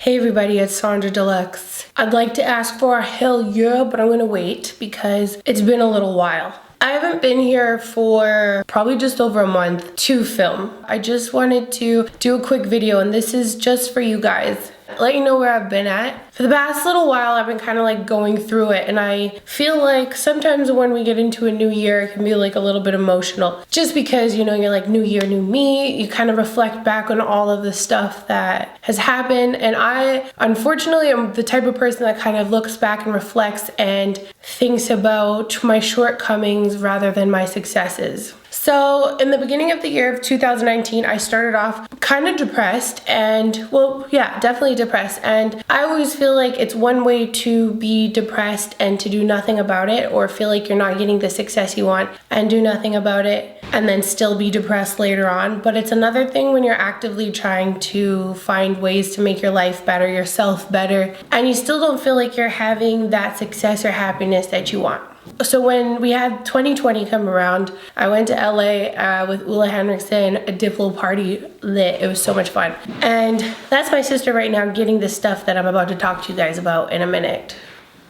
Hey everybody, it's SONJDRADELUXE. I'd like to ask for a hell yeah, but I'm gonna wait because it's been a little while. I haven't been here for probably just over a month to film. I just wanted to do a quick video, and this is just for you guys. Let you know where I've been at. For the past little while, I've been kind of like going through it, and I feel like sometimes when we get into a new year, it can be like a little bit emotional. Just because, you know, you're like, new year, new me, you kind of reflect back on all of the stuff that has happened. And I, unfortunately, am the type of person that kind of looks back and reflects and thinks about my shortcomings rather than my successes. So in the beginning of the year of 2019, I started off kind of depressed and, well, yeah, definitely depressed. And I always feel like it's one way to be depressed and to do nothing about it, or feel like you're not getting the success you want and do nothing about it and then still be depressed later on. But it's another thing when you're actively trying to find ways to make your life better, yourself better, and you still don't feel like you're having that success or happiness that you want. So when we had 2020 come around, I went to LA with Ulla Henriksen, a Diplo party lit. It was so much fun. And that's my sister right now getting the stuff that I'm about to talk to you guys about in a minute,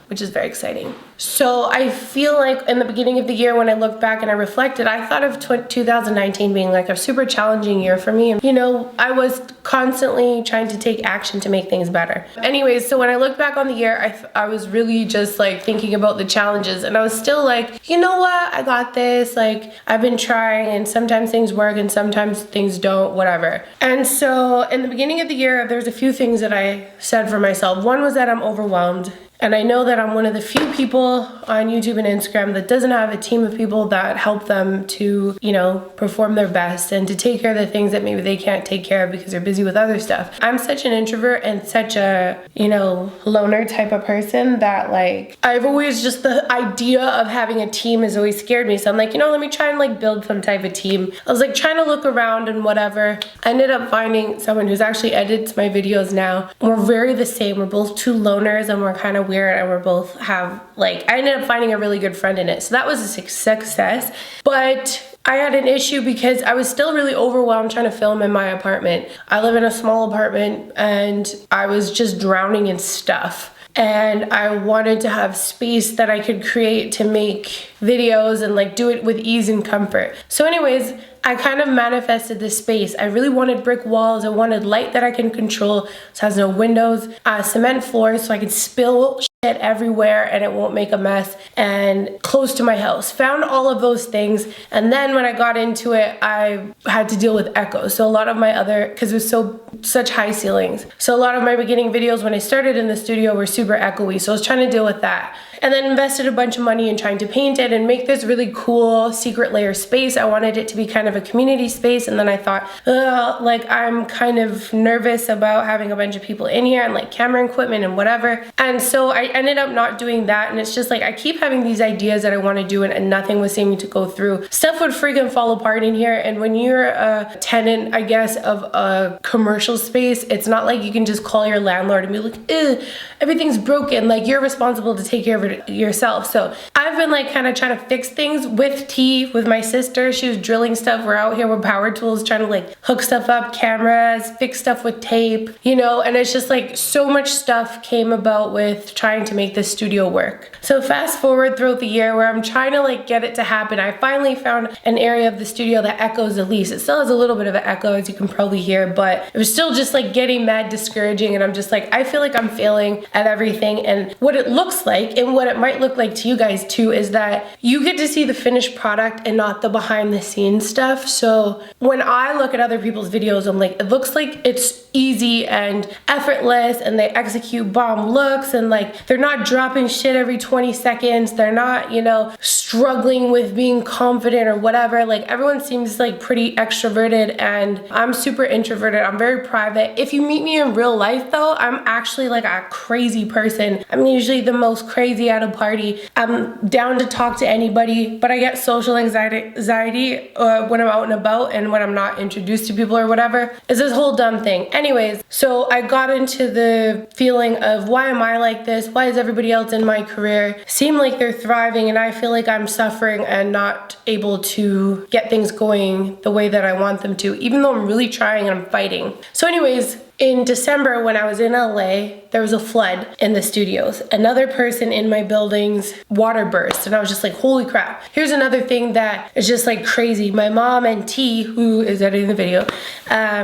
which is very exciting. So I feel like in the beginning of the year when I looked back and I reflected, I thought of 2019 being like a super challenging year for me. And, you know, I was constantly trying to take action to make things better. Anyways, so when I look back on the year, I was really just like thinking about the challenges, and I was still like, you know what, I got this. Like, I've been trying, and sometimes things work and sometimes things don't, whatever. And so in the beginning of the year, there's a few things that I said for myself. One was that I'm overwhelmed. And I know that I'm one of the few people on YouTube and Instagram that doesn't have a team of people that help them to, you know, perform their best and to take care of the things that maybe they can't take care of because they're busy with other stuff. I'm such an introvert and such a, you know, loner type of person that, like, I've always just, the idea of having a team has always scared me. So I'm like, you know, let me try and like build some type of team. I was like trying to look around and whatever. I ended up finding someone who's actually edits my videos now. We're very the same. We're both two loners and we're kind of weird, and we're both have, like, I ended up finding a really good friend in it. So that was a success. But I had an issue because I was still really overwhelmed trying to film in my apartment. I live in a small apartment and I was just drowning in stuff. And I wanted to have space that I could create to make videos and like do it with ease and comfort. So anyways, I kind of manifested this space. I really wanted brick walls. I wanted light that I can control, so it has no windows, cement floors so I could spill shit everywhere and it won't make a mess, and close to my house. Found all of those things, and then when I got into it, I had to deal with echo. So a lot of my other, because it was such high ceilings, so a lot of my beginning videos when I started in the studio were super echoey, so I was trying to deal with that. And then invested a bunch of money in trying to paint it and make this really cool secret layer space. I wanted it to be kind of a community space, and then I thought, like, I'm kind of nervous about having a bunch of people in here and like camera equipment and whatever. And so I ended up not doing that, and it's just like I keep having these ideas that I want to do and nothing was seeming to go through. Stuff would freaking fall apart in here, and when you're a tenant, I guess, of a commercial space, it's not like you can just call your landlord and be like, everything's broken. Like, you're responsible to take care of it yourself. So I've been like kind of trying to fix things with T, with my sister. She was drilling stuff. We're out here with power tools trying to like hook stuff up, cameras, fix stuff with tape, you know, and it's just like so much stuff came about with trying to make this studio work. So fast forward throughout the year where I'm trying to like get it to happen, I finally found an area of the studio that echoes the least. It still has a little bit of an echo, as you can probably hear, but it was still just like getting mad discouraging, and I'm just like, I feel like I'm failing at everything. And what it looks like, and what it might look like to you guys too, is that you get to see the finished product and not the behind the scenes stuff. So when I look at other people's videos, I'm like, it looks like it's easy and effortless, and they execute bomb looks, and like they're not dropping shit every 20 seconds. They're not, you know, struggling with being confident or whatever. Like, everyone seems like pretty extroverted, and I'm super introverted. I'm very private. If you meet me in real life though, I'm actually like a crazy person. I'm usually the most crazy at a party. I'm down to talk to anybody, but I get social anxiety when I'm out and about and when I'm not introduced to people or whatever. It's this whole dumb thing. Anyways, so I got into the feeling of, why am I like this? Why is everybody else in my career seem like they're thriving and I feel like I'm suffering and not able to get things going the way that I want them to, even though I'm really trying and I'm fighting. So anyways, in December when I was in LA, there was a flood in the studios. Another person in my building's water burst, and I was just like, holy crap. Here's another thing that is just like crazy. My mom and T, who is editing the video,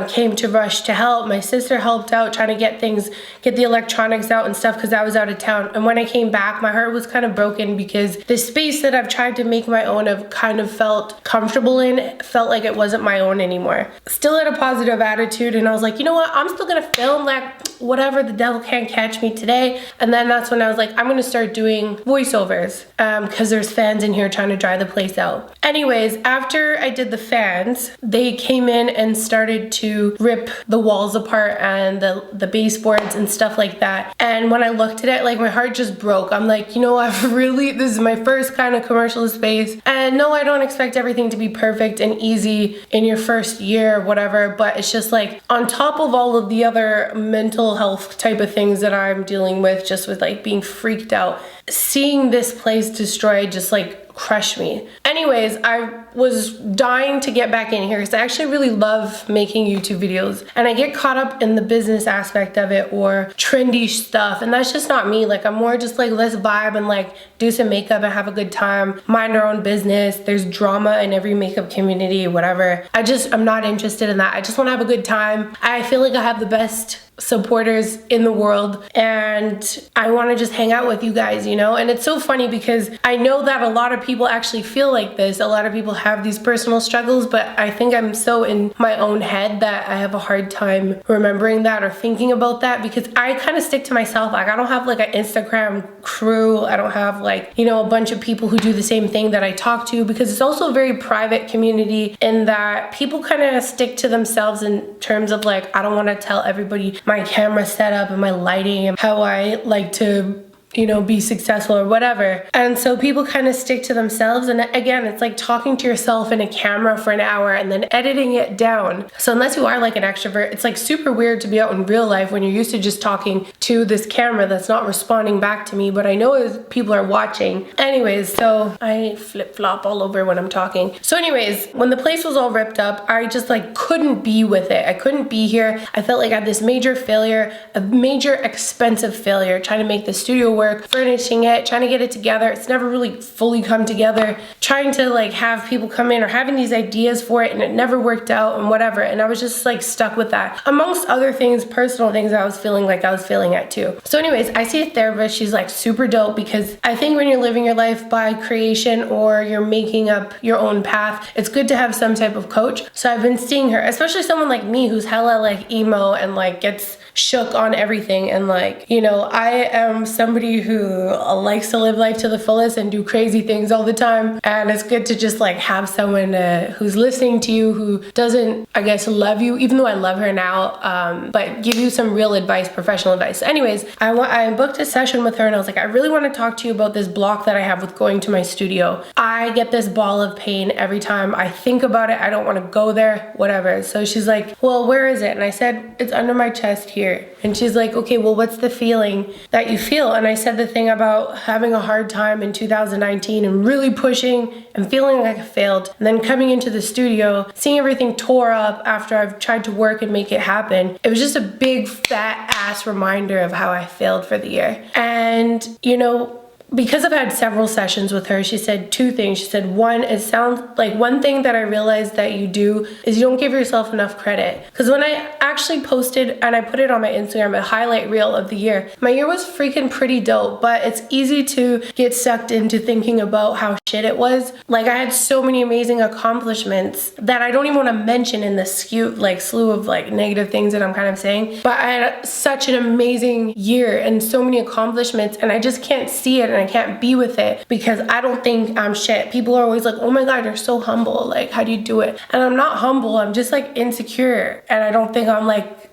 came to rush to help. My sister helped out trying to get the electronics out and stuff because I was out of town. And when I came back, my heart was kind of broken because the space that I've tried to make my own, I've kind of felt comfortable in, felt like it wasn't my own anymore. Still had a positive attitude, and I was like, you know what, I'm still gonna film, like whatever, the devil can't catch me today. And then that's when I was like, I'm gonna start doing voiceovers because there's fans in here trying to dry the place out. Anyways, after I did the fans, they came in and started to rip the walls apart and the baseboards and stuff like that. And when I looked at it, like my heart just broke. I'm like, you know, this is my first kind of commercial space. And no, I don't expect everything to be perfect and easy in your first year or whatever, but it's just like on top of all of the other mental health type of things that I'm dealing with, just with like being freaked out, seeing this place destroyed just like crushed me. Anyways, I was dying to get back in here because I actually really love making YouTube videos, and I get caught up in the business aspect of it or trendy stuff, and that's just not me. Like I'm more just like, let's vibe and like do some makeup and have a good time, mind our own business. There's drama in every makeup community, whatever. I'm not interested in that. I just want to have a good time. I feel like I have the best supporters in the world, and I want to just hang out with you guys, you know? And it's so funny because I know that a lot of people actually feel like this. A lot of people have these personal struggles, but I think I'm so in my own head that I have a hard time remembering that or thinking about that, because I kind of stick to myself. Like I don't have like an Instagram crew. I don't have like, you know, a bunch of people who do the same thing that I talk to, because it's also a very private community in that people kind of stick to themselves in terms of like, I don't want to tell everybody my camera setup and my lighting and how I like to, you know, be successful or whatever. And so people kind of stick to themselves. And again, it's like talking to yourself in a camera for an hour and then editing it down. So unless you are like an extrovert, it's like super weird to be out in real life when you're used to just talking to this camera that's not responding back to me, but I know people are watching. Anyways, so I flip-flop all over when I'm talking. So anyways, when the place was all ripped up, I just like couldn't be with it. I couldn't be here. I felt like I had this major failure, a major expensive failure, trying to make the studio work, furnishing it, trying to get it together. It's never really fully come together. Trying to like have people come in or having these ideas for it, and it never worked out and whatever. And I was just like stuck with that. Amongst other things, personal things I was feeling like I was failing at too. So anyways, I see a therapist. She's like super dope, because I think when you're living your life by creation or you're making up your own path, it's good to have some type of coach. So I've been seeing her, especially someone like me who's hella like emo and like gets shook on everything. And like, you know, I am somebody who likes to live life to the fullest and do crazy things all the time. And it's good to just like have someone who's listening to you, who doesn't, I guess, love you, even though I love her now, but give you some real advice, professional advice. So anyways, I booked a session with her, and I was like, I really want to talk to you about this block that I have with going to my studio. I get this ball of pain every time I think about it. I don't want to go there, whatever. So she's like, well, where is it? And I said, it's under my chest here. And she's like, okay, well, what's the feeling that you feel? And I said the thing about having a hard time in 2019 and really pushing and feeling like I failed. And then coming into the studio, seeing everything tore up after I've tried to work and make it happen. It was just a big fat ass reminder of how I failed for the year. And, you know, because I've had several sessions with her, she said two things. She said, one, it sounds like one thing that I realized that you do is you don't give yourself enough credit. Because when I actually posted, and I put it on my Instagram, a highlight reel of the year, my year was freaking pretty dope, but it's easy to get sucked into thinking about how shit it was. Like I had so many amazing accomplishments that I don't even want to mention in the slew of like negative things that I'm kind of saying. But I had such an amazing year and so many accomplishments, and I just can't see it, and I can't be with it because I don't think I'm shit. People are always like, oh my God, you're so humble. Like, how do you do it? And I'm not humble. I'm just like insecure. And I don't think I'm like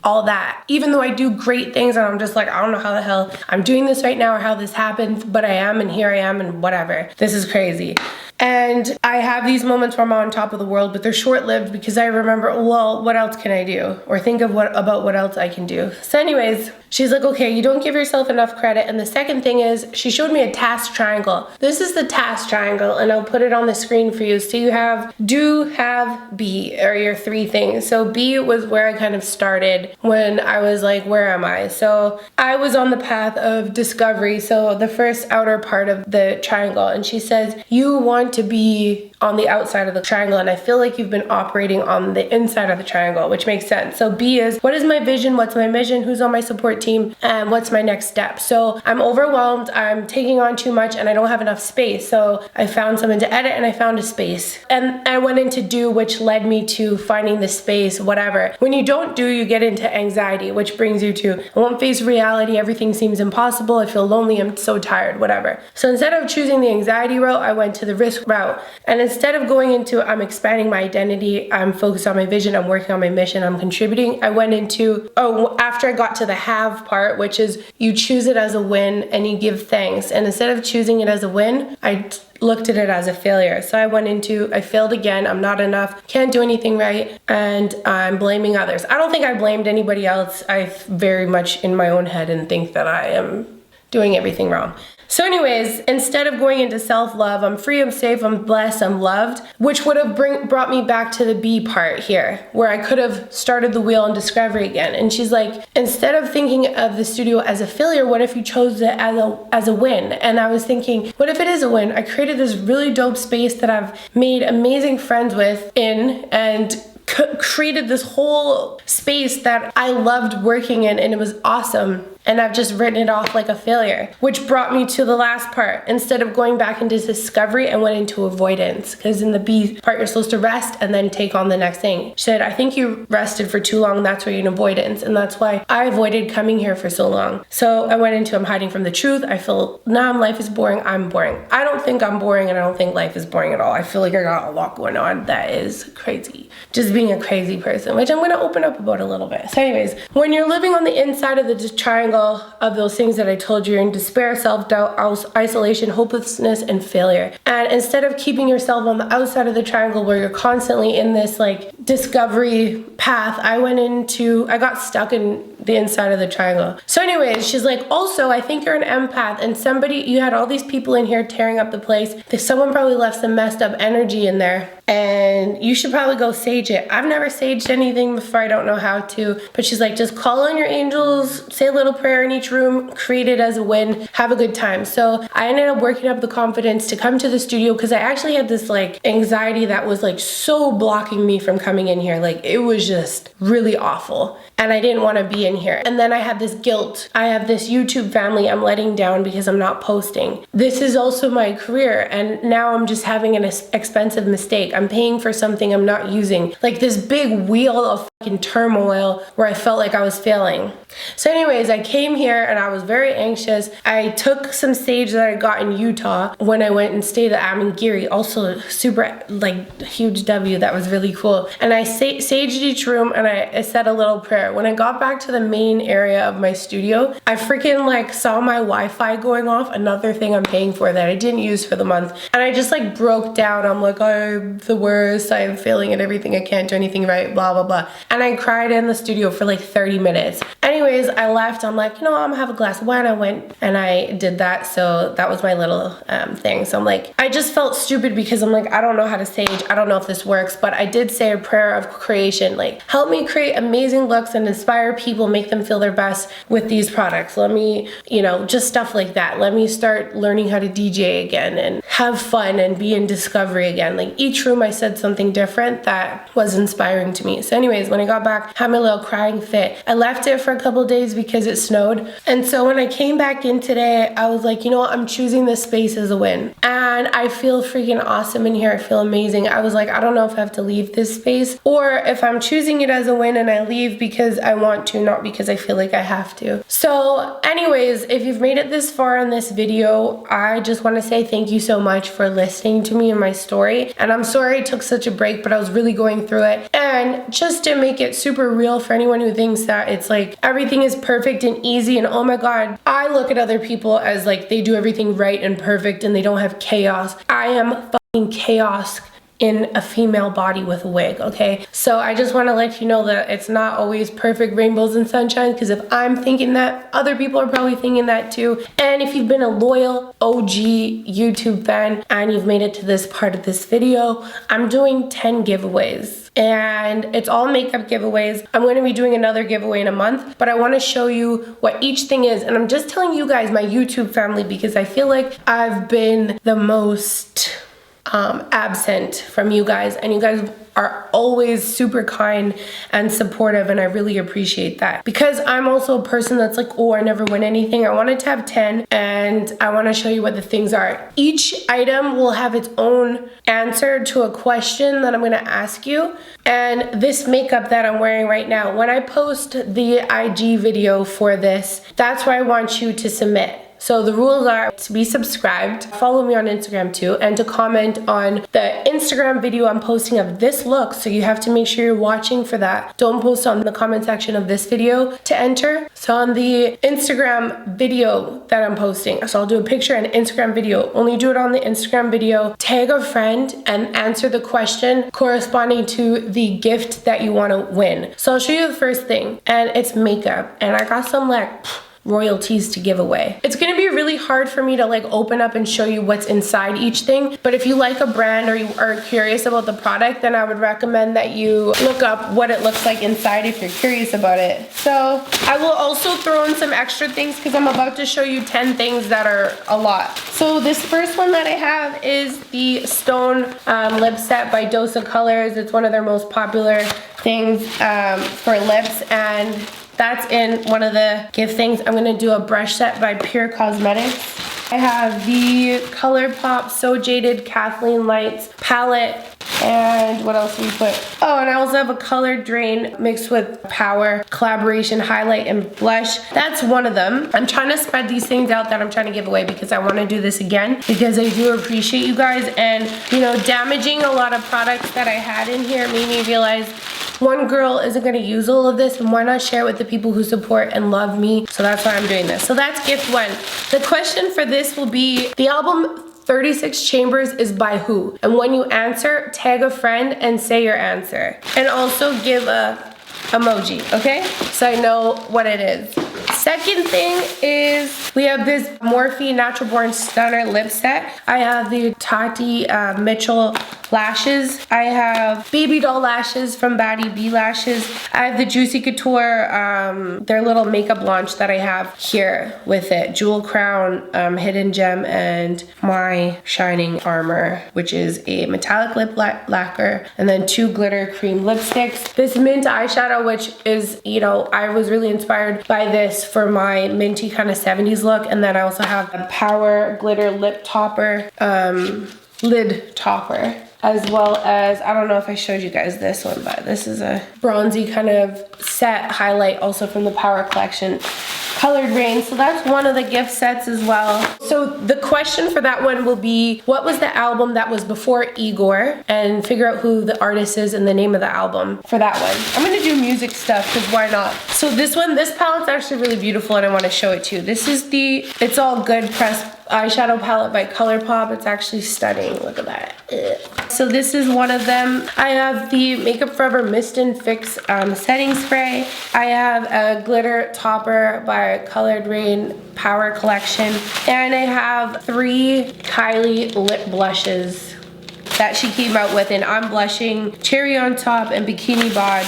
all that. Even though I do great things, and I'm just like, I don't know how the hell I'm doing this right now or how this happened, but I am, and here I am, and whatever. This is crazy. And I have these moments where I'm on top of the world, but they're short-lived because I remember, well, what else can I do? Or think of about what else I can do. So anyways, she's like, okay, you don't give yourself enough credit. And the second thing is, she showed me a task triangle. This is the task triangle, and I'll put it on the screen for you. So you have do, have, be are your three things. So be was where I kind of started when I was like, where am I? So I was on the path of discovery. So the first outer part of the triangle, and she says, you want to be on the outside of the triangle, and I feel like you've been operating on the inside of the triangle, which makes sense. So B is, what is my vision? What's my mission? Who's on my support team? And what's my next step? So I'm overwhelmed, I'm taking on too much, and I don't have enough space. So I found someone to edit, and I found a space. And I went into do, which led me to finding the space, whatever. When you don't do, you get into anxiety, which brings you to, I won't face reality, everything seems impossible, I feel lonely, I'm so tired, whatever. So instead of choosing the anxiety route, I went to the risk route. And instead of going into, I'm expanding my identity, I'm focused on my vision, I'm working on my mission, I'm contributing, I went into, after I got to the have part, which is you choose it as a win and you give thanks. And instead of choosing it as a win, I looked at it as a failure. So I went into, I failed again, I'm not enough, can't do anything right, and I'm blaming others. I don't think I blamed anybody else. I very much in my own head and think that I am doing everything wrong. So anyways, instead of going into self-love, I'm free, I'm safe, I'm blessed, I'm loved, which would have brought me back to the B part here, where I could have started the wheel on discovery again. And she's like, instead of thinking of the studio as a failure, what if you chose it as a win? And I was thinking, what if it is a win? I created this really dope space that I've made amazing friends with and created this whole space that I loved working in, and it was awesome. And I've just written it off like a failure, which brought me to the last part. Instead of going back into discovery, I went into avoidance, because in the B part, you're supposed to rest and then take on the next thing. She said, I think you rested for too long, that's why you're in avoidance. And that's why I avoided coming here for so long. So I went into, I'm hiding from the truth. I feel now life is boring, I'm boring. I don't think I'm boring, and I don't think life is boring at all. I feel like I got a lot going on that is crazy. Just being a crazy person, which I'm gonna open up about a little bit. So anyways, when you're living on the inside of the triangle of those things that I told you, you're in despair, self-doubt, isolation, hopelessness, and failure. And instead of keeping yourself on the outside of the triangle where you're constantly in this like discovery path, I got stuck in the inside of the triangle. So anyways, she's like, also, I think you're an empath, and you had all these people in here tearing up the place. Someone probably left some messed up energy in there, and you should probably go sage it. I've never saged anything before, I don't know how to, but she's like, just call on your angels, say a little prayer in each room, create it as a win, have a good time. So I ended up working up the confidence to come to the studio, because I actually had this like anxiety that was like so blocking me from coming in here. Like it was just really awful, and I didn't want to be in here. And then I had this guilt. I have this YouTube family I'm letting down because I'm not posting. This is also my career, and now I'm just having an expensive mistake. I'm paying for something I'm not using. Like this big wheel of fucking turmoil where I felt like I was failing. So anyways, I came here and I was very anxious. I took some sage that I got in Utah when I went and stayed at Amangiri, also super like huge W, that was really cool. And I saged each room, and I said a little prayer. When I got back to the main area of my studio, I freaking like saw my Wi-Fi going off, another thing I'm paying for that I didn't use for the month. And I just like broke down. I'm like, I'm the worst, I'm failing at everything, I can't do anything right, blah, blah, blah. And I cried in the studio for like 30 minutes. Anyways, I left, I'm like, I'm gonna have a glass of wine. I went and I did that. So that was my little thing. So I'm like, I just felt stupid because I'm like, I don't know how to sage, I don't know if this works, but I did say a prayer of creation, like help me create amazing looks and inspire people, make them feel their best with these products. Let me, just stuff like that. Let me start learning how to DJ again and have fun and be in discovery again. Like each room I said something different that was inspiring to me. So anyways, when I got back, I had my little crying fit. I left it for a couple days because it snowed. And so when I came back in today, I was like, I'm choosing this space as a win. And I feel freaking awesome in here. I feel amazing. I was like, I don't know if I have to leave this space or if I'm choosing it as a win and I leave because I want to, not because I feel like I have to. So anyways, if you've made it this far in this video, I just want to say thank you so much for listening to me and my story. And I'm sorry I took such a break, but I was really going through it. And just to make it super real for anyone who thinks that it's like everything is perfect and easy and oh my God, I look at other people as like they do everything right and perfect and they don't have chaos. I am chaos in a female body with a wig, okay? So I just want to let you know that it's not always perfect rainbows and sunshine, because if I'm thinking that, other people are probably thinking that too. And if you've been a loyal OG YouTube fan and you've made it to this part of this video, I'm doing 10 giveaways. And it's all makeup giveaways. I'm going to be doing another giveaway in a month, but I want to show you what each thing is. And I'm just telling you guys, my YouTube family, because I feel like I've been the most absent from you guys, and you guys are always super kind and supportive, and I really appreciate that, because I'm also a person that's like, oh, I never win anything. I wanted to have 10, and I want to show you what the things are. Each item will have its own answer to a question that I'm going to ask you. And this makeup that I'm wearing right now, when I post the IG video for this, that's where I want you to submit. So the rules are to be subscribed, follow me on Instagram too, and to comment on the Instagram video I'm posting of this look. So you have to make sure you're watching for that. Don't post on the comment section of this video to enter. So on the Instagram video that I'm posting, so I'll do a picture and Instagram video. Only do it on the Instagram video. Tag a friend and answer the question corresponding to the gift that you want to win. So I'll show you the first thing, and it's makeup. And I got some like royalties to give away. It's gonna be really hard for me to like open up and show you what's inside each thing, but if you like a brand or you are curious about the product, then I would recommend that you look up what it looks like inside if you're curious about it. So I will also throw in some extra things because I'm about to show you 10 things that are a lot. So this first one that I have is the Stone lip set by Dose of Colors. It's one of their most popular things for lips, and that's in one of the gift things. I'm gonna do a brush set by Pure Cosmetics. I have the ColourPop So Jaded Kathleen Lights palette. And what else we put? Oh, and I also have a Color Drain mixed with Power collaboration highlight and blush. That's one of them. I'm trying to spread these things out that I'm trying to give away because I want to do this again, because I do appreciate you guys. And you know, damaging a lot of products that I had in here made me realize one girl isn't going to use all of this, and why not share it with the people who support and love me? So that's why I'm doing this. So that's gift one. The question for this will be, the album 36 Chambers is by who? And when you answer, tag a friend and say your answer. And also give a emoji, okay? So I know what it is. Second thing is we have this Morphe Natural Born Stunner lip set. I have the Tati Mitchell lashes. I have baby doll lashes from Batty Bee Lashes. I have the Juicy Couture, their little makeup launch that I have here with it. Jewel Crown, Hidden Gem, and My Shining Armor, which is a metallic lip lacquer, and then 2 glitter cream lipsticks. This mint eyeshadow, which is, you know, I was really inspired by this for my minty kind of 70s look. And then I also have a Power Glitter Lip Topper, lid topper, as well as, I don't know if I showed you guys this one, but this is a bronzy kind of set highlight also from the Power collection, Colored Rain. So that's one of the gift sets as well. So the question for that one will be, what was the album that was before Igor? And figure out who the artist is and the name of the album for that one. I'm gonna do music stuff because why not? So this one, this palette's actually really beautiful and I want to show it to you. This is the It's All Good pressed eyeshadow palette by ColourPop. It's actually stunning. Look at that. Ugh. So this is one of them. I have the Makeup Forever Mist and Fix setting spray. I have a glitter topper by Colored Rain Power collection, and I have 3 Kylie lip blushes that she came out with, and I'm blushing Cherry on Top and Bikini Bod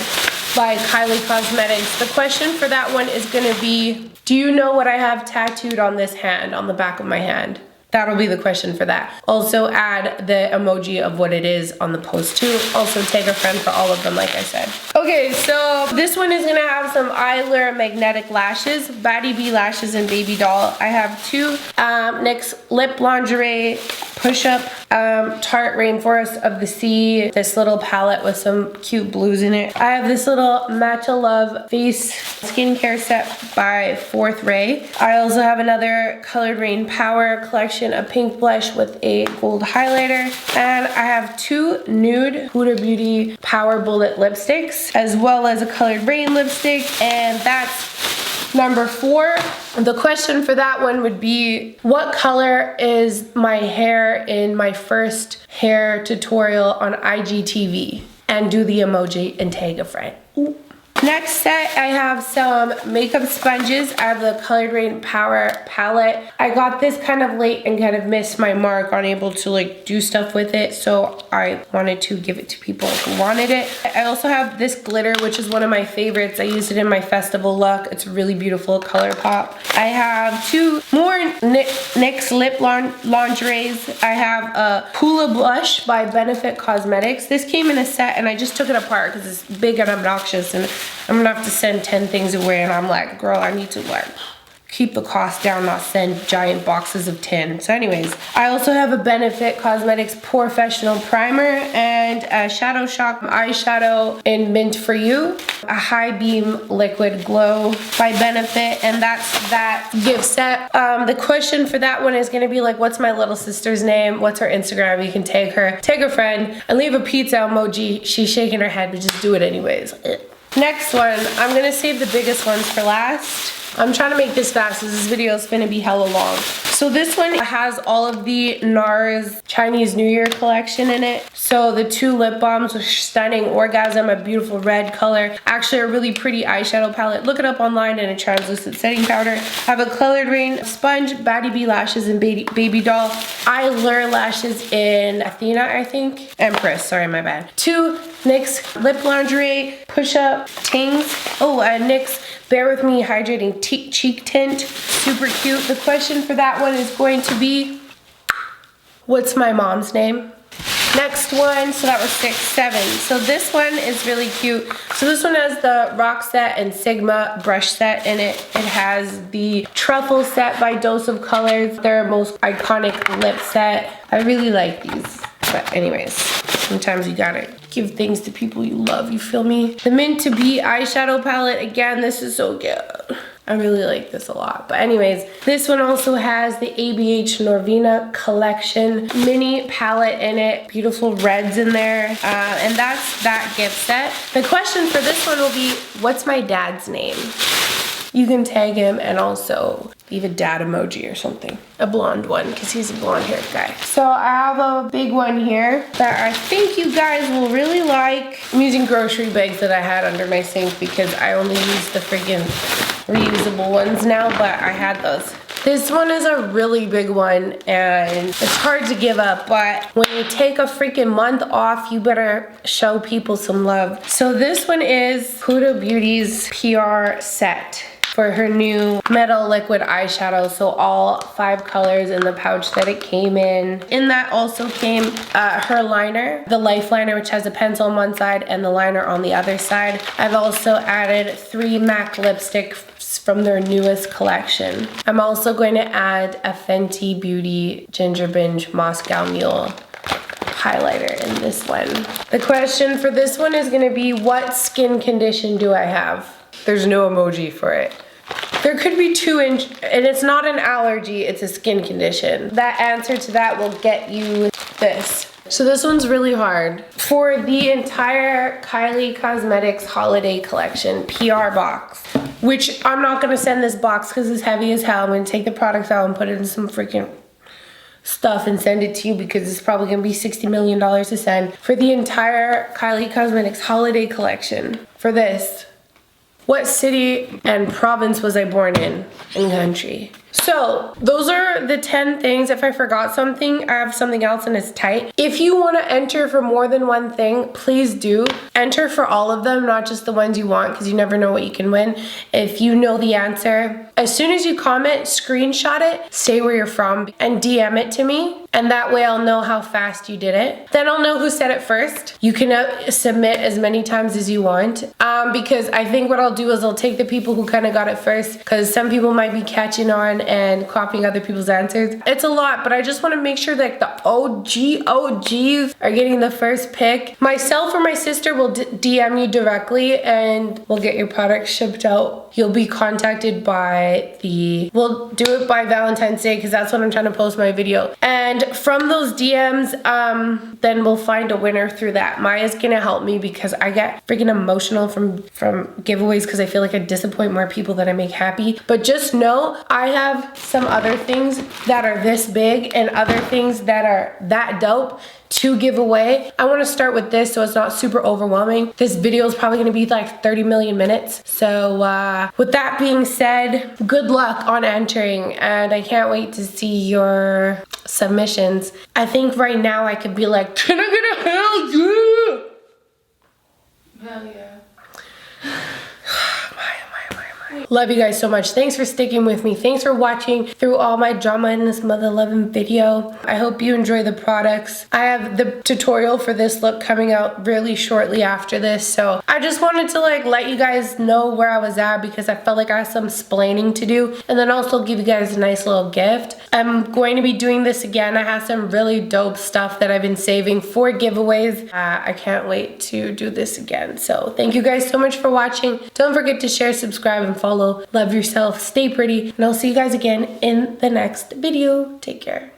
by Kylie Cosmetics. The question for that one is gonna be, do you know what I have tattooed on this hand, on the back of my hand? That'll be the question for that. Also add the emoji of what it is on the post too. Also tag a friend for all of them, like I said. Okay, so this one is gonna have some Eyelure magnetic lashes, Batty Bee Lashes and Baby Doll. I have 2 NYX Lip Lingerie Push-Up Tarte Rainforest of the Sea, this little palette with some cute blues in it. I have this little Matcha Love face skincare set by Fourth Ray. I also have another Colored Rain Power collection, a pink blush with a gold highlighter, and I have 2 nude Huda Beauty Power Bullet lipsticks, as well as a Colored Rain lipstick, and that's Number 4, the question for that one would be, what color is my hair in my first hair tutorial on IGTV? And do the emoji and tag a friend. Ooh. Next set, I have some makeup sponges. I have the Colored Rain Power Palette. I got this kind of late and kind of missed my mark on able to like do stuff with it, so I wanted to give it to people who wanted it. I also have this glitter, which is one of my favorites. I used it in my festival look. It's a really beautiful color pop. I have 2 more NYX lip lingeries. I have a Hula Blush by Benefit Cosmetics. This came in a set and I just took it apart because it's big and obnoxious, and I'm gonna have to send 10 things away, and I'm like, girl, I need to like keep the cost down, not send giant boxes of 10. So anyways, I also have a Benefit Cosmetics Professional Primer and a Shadow Shock eyeshadow in Mint For You, a High Beam Liquid Glow by Benefit, and that's that gift set. The question for that one is gonna be like, what's my little sister's name? What's her Instagram? You can tag her, tag a friend, and leave a pizza emoji. She's shaking her head, but just do it anyways. Next one, I'm gonna save the biggest ones for last. I'm trying to make this fast because this video is gonna be hella long. So this one has all of the NARS Chinese New Year collection in it. So the 2 lip balms with Stunning Orgasm, a beautiful red color. Actually a really pretty eyeshadow palette. Look it up online, and a translucent setting powder. I have a Colored Rain sponge, Baddie B lashes, and baby doll. Eyelure lashes in Athena, I think. Empress, sorry, my bad. 2 NYX lip lingerie push-up tings. Oh, NYX Bear With Me Hydrating Cheek Tint. Super cute. The question for that one is going to be, what's my mom's name? Next one, so that was 6, 7. So this one is really cute. So this one has the Rock Set and Sigma brush set in it. It has the Truffle set by Dose of Colors, their most iconic lip set. I really like these. But anyways, sometimes you gotta give things to people you love, you feel me? The Mint To Be eyeshadow palette, again, this is so good. I really like this a lot. But anyways, this one also has the ABH Norvina collection mini palette in it. Beautiful reds in there. And that's that gift set. The question for this one will be, what's my dad's name? You can tag him and also leave a dad emoji or something. A blonde one, because he's a blonde haired guy. So I have a big one here that I think you guys will really like. I'm using grocery bags that I had under my sink because I only use the freaking reusable ones now, but I had those. This one is a really big one and it's hard to give up, but when you take a freaking month off, you better show people some love. So this one is Huda Beauty's PR set for her new metal liquid eyeshadow. So all 5 colors in the pouch that it came in. In that also came her liner, the Life Liner, which has a pencil on one side and the liner on the other side. I've also added 3 MAC lipstick from their newest collection. I'm also going to add a Fenty Beauty Ginger Binge Moscow Mule highlighter in this one. The question for this one is gonna be, what skin condition do I have? There's no emoji for it. There could be 2 and it's not an allergy, it's a skin condition. That answer to that will get you this. So this one's really hard. For the entire Kylie Cosmetics holiday collection PR box, which I'm not gonna send this box because it's heavy as hell. I'm gonna take the products out and put it in some freaking stuff and send it to you because it's probably gonna be $60 million to send. For the entire Kylie Cosmetics holiday collection, for this, what city and province was I born in country? So those are the 10 things. If I forgot something, I have something else and it's tight. If you want to enter for more than one thing, please do. Enter for all of them, not just the ones you want, because you never know what you can win. If you know the answer, as soon as you comment, screenshot it, say where you're from, and DM it to me. And that way I'll know how fast you did it. Then I'll know who said it first. You can submit as many times as you want. Because I think what I'll do is I'll take the people who kind of got it first, because some people might be catching on on and copying other people's answers. It's a lot, but I just want to make sure that the OGs are getting the first pick. Myself or my sister will DM you directly and we'll get your product shipped out. You'll be contacted by we'll do it by Valentine's Day because that's when I'm trying to post my video. And from those DMs, then we'll find a winner through that. Maya's gonna help me because I get freaking emotional from giveaways because I feel like I disappoint more people than I make happy. But just know I have some other things that are this big and other things that are that dope to give away. I want to start with this so it's not super overwhelming. This video is probably going to be like 30 million minutes. So with that being said, good luck on entering and I can't wait to see your submissions. I think right now I could be like, can I get a hell yeah? Hell yeah. Love you guys so much. Thanks for sticking with me. Thanks for watching through all my drama in this mother loving video. I hope you enjoy the products. I have the tutorial for this look coming out really shortly after this. So I just wanted to like let you guys know where I was at because I felt like I had some explaining to do and then also give you guys a nice little gift. I'm going to be doing this again. I have some really dope stuff that I've been saving for giveaways. I can't wait to do this again. So thank you guys so much for watching. Don't forget to share, subscribe, and follow. Love yourself, stay pretty, and I'll see you guys again in the next video. Take care.